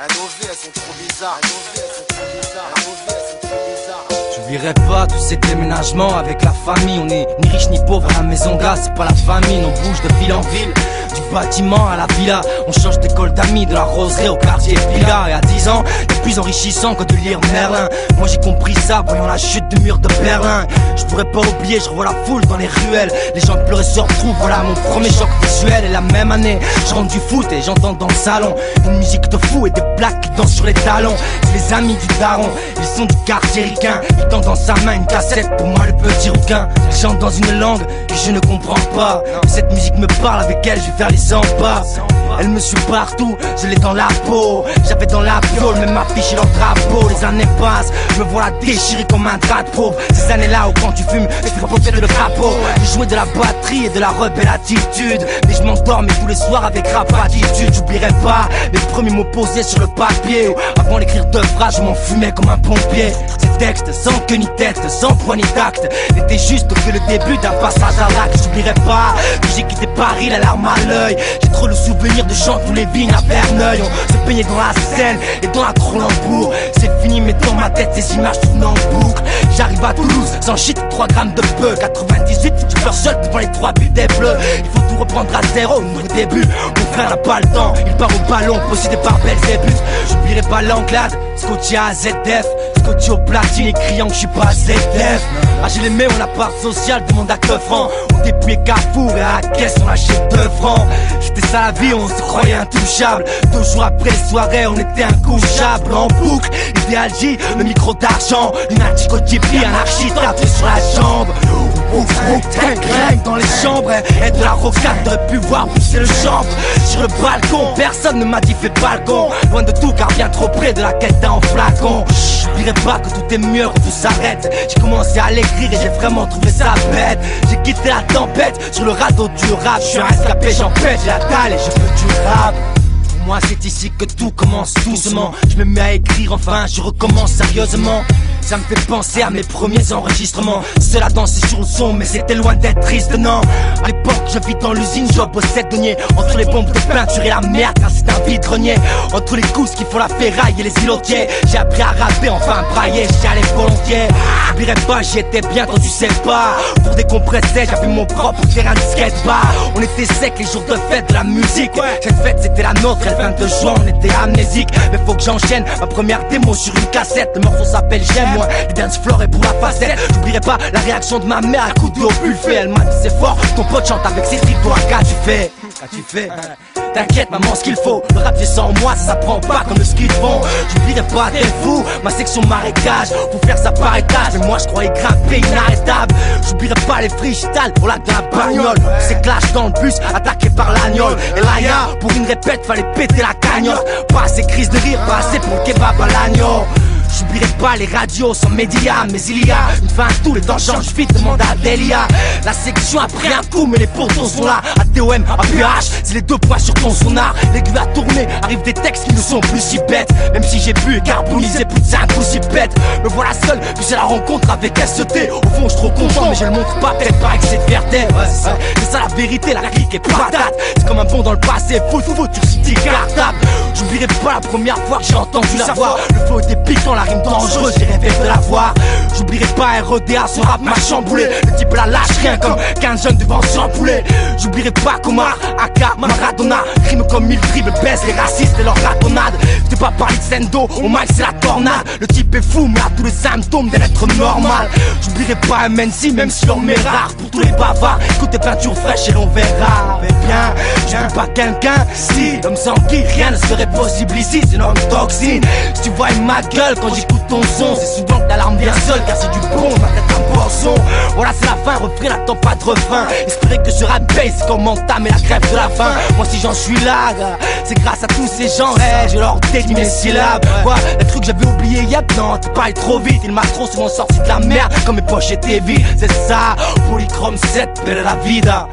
elles sont trop bizarres. J'oublierai pas tous ces déménagements avec la famille. On est ni riche ni pauvre à la maison grasse, c'est pas la famine. On bouge de ville en ville, du bâtiment à la villa. On change d'école d'amis, de la roseraie au quartier Villa. Et à 10 ans, c'est plus enrichissant que de lire Merlin. Moi j'ai compris ça, voyant la chute du mur de Berlin. Je pourrais pas oublier, je revois la foule dans les ruelles. Les gens pleuraient se retrouvent, voilà mon premier choc visuel. Et la même année, je rentre du foot et j'entends dans le salon une musique de fou et des plaques qui dansent sur les talons. C'est les amis du daron, ils sont du quartier ricain. Il tend dans sa main une cassette, pour moi le petit rouquin. Il chante dans une langue que je ne comprends pas. Mais cette musique me parle, avec elle je vais faire les 100 pas. Elle me suit partout, je l'ai dans la peau. J'avais dans la fiole, même ma fiche et leur drapeau. Les années passent, je me vois la déchirer comme un drap de pauvre. Ces années-là où quand tu fumes, tu fais reposer le capot. J'ai joué de la batterie et de la rebelle attitude, mais je m'endormais tous les soirs avec rap attitude. J'oublierai pas les premiers mots posés sur le papier. Avant d'écrire 2 phrases, je m'en fumais comme un pompier. Ces textes sans queue ni tête, sans poignée d'acte, n'étaient juste que le début d'un passage à l'acte. J'oublierai pas que j'ai quitté Paris, la larme à l'œil. J'ai trop le souvenir de gens tous les vignes à Verneuil. On se peignait dans la Seine et dans la Cronenbourg. C'est fini mais dans ma tête ces images tournent en boucle. J'arrive à Toulouse sans shit, 3 grammes de peu. 98, je pleure seul devant les 3 buts des bleus. Il faut tout reprendre à zéro, nouveau début. Mon frère n'a pas le temps, il part au ballon, possédé par Belzébuth. J'oublierai pas l'Anglade, scotché à ZF, scotché au platine et criant que je suis pas ZF. Ah j'ai l'aimé, on a part sociale, demande à 9 francs. On dépouillait Carrefour et à la caisse on lâchait 2 francs. C'était ça la vie, on se croyait intouchable. 2 jours après les soirées, on était incouchables. En boucle, idéal J, le micro d'argent. Lunatique au tipi, anarchiste tapé sur la jambe. Dans les chambres et de la rocade, t'aurais pu voir pousser le chambre. Sur le balcon, personne ne m'a dit fais balcon. Loin de tout car bien trop près de la quête en flacon. J'oublierai pas que tout est mieux quand tout s'arrête. J'ai commencé à l'écrire et j'ai vraiment trouvé ça bête. J'ai quitté la tempête sur le radeau du rap. Je suis un escapé, j'en pète, j'ai la dalle et je veux du rap. Pour moi c'est ici que tout commence doucement. Je me mets à écrire, enfin je recommence sérieusement. Ça me fait penser à mes premiers enregistrements. Seul à danser sur le son, mais c'était loin d'être triste, non. À l'époque, je vis dans l'usine, je bossais deniers. Entre les bombes de peinture et la merde, car c'est un vide-grenier. Entre les gousses qui font la ferraille et les îlotiers, j'ai appris à rapper, enfin à brailler, j'y allais volontiers. J'oublierai pas, j'y étais bien quand tu sais pas. Pour décompresser, j'avais mon propre terrain de skate-bar. On était secs les jours de fête de la musique. Cette fête, c'était la nôtre, et le 22 juin, on était amnésique. Mais faut que j'enchaîne ma première démo sur une cassette. Le morceau s'appelle J'aime. Les dance floor et pour la facette. J'oublierai pas la réaction de ma mère à coup de haut buffet. Elle m'a dit c'est fort, ton pote chante avec ses tripes. Toi qu'as-tu fait? Qu'as-tu fait? T'inquiète maman, ce qu'il faut. Le rap c'est sans moi, ça s'apprend pas comme le ski de fond. J'oublierai pas t'es fou, ma section marécage. Faut faire ça par étage, mais moi je croyais grimper inarrêtable. J'oublierai pas les freestyles pour la de la bagnole. C'est clash dans le bus, attaqué par l'agnole. Et là y'a, pour une répète, fallait péter la cagnotte. Pas assez crise de rire, pas assez pour le kebab à l'agneau. J'oublierai pas les radios sans médias, mais il y a une fin à tout, les temps changent vite, demande à Delia. La section a pris un coup, mais les poteaux sont là. ATOM, APH, c'est les 2 points sur ton sonar. L'aiguille a tourné, arrivent des textes qui ne sont plus si bêtes. Même si j'ai bu et carbonisé plus de 5 ou 6 bêtes. Me voilà seul, puis c'est la rencontre avec SET. Au fond, je suis trop content, mais je le montre pas, peut-être pas avec cette fierté. C'est ça la vérité, la clique est patate. C'est comme un bond dans le passé, foot, tu city cartable. J'oublierai pas la première fois que j'ai entendu la voix. Le flow était piquant, la rime dangereuse, j'ai rêvé de la voir. J'oublierai pas REDA, son rap m'a chamboulé. Le type la lâche rien comme 15 jeunes devant 100 poulets. J'oublierai pas Komar, Aka, Maradona. Crime comme 1000 dribbles, baisse les racistes et leurs ratonnades. Je t'ai pas parlé de Sendo, au mic c'est la tornade. Le type est fou, mais a tous les symptômes d'un être normal. J'oublierai pas MNC, même si l'homme est rare. Pour tous les bavards, écoute tes peintures fraîches et l'on verra. Mais bien, je veux pas quelqu'un, si l'homme sans qui rien ne serait possible ici, c'est une homme toxine. Si tu vois ma gueule quand j'écoute ton son, c'est souvent que l'alarme vient seule, car c'est du bon, ma tête un poisson. Voilà c'est la fin, refrain, n'attends pas de refrain. Espérer que ce rap baisse, c'est comme entamer la grève de la faim. Moi si j'en suis là, c'est grâce à tous ces gens, je leur dédie mes syllabes. Quoi, le truc que j'avais oublié, yep, non, tu parles trop vite. Il m'a trop souvent sorti de la merde, comme mes poches étaient vides. C'est ça, Polychrome 7, belle la vida.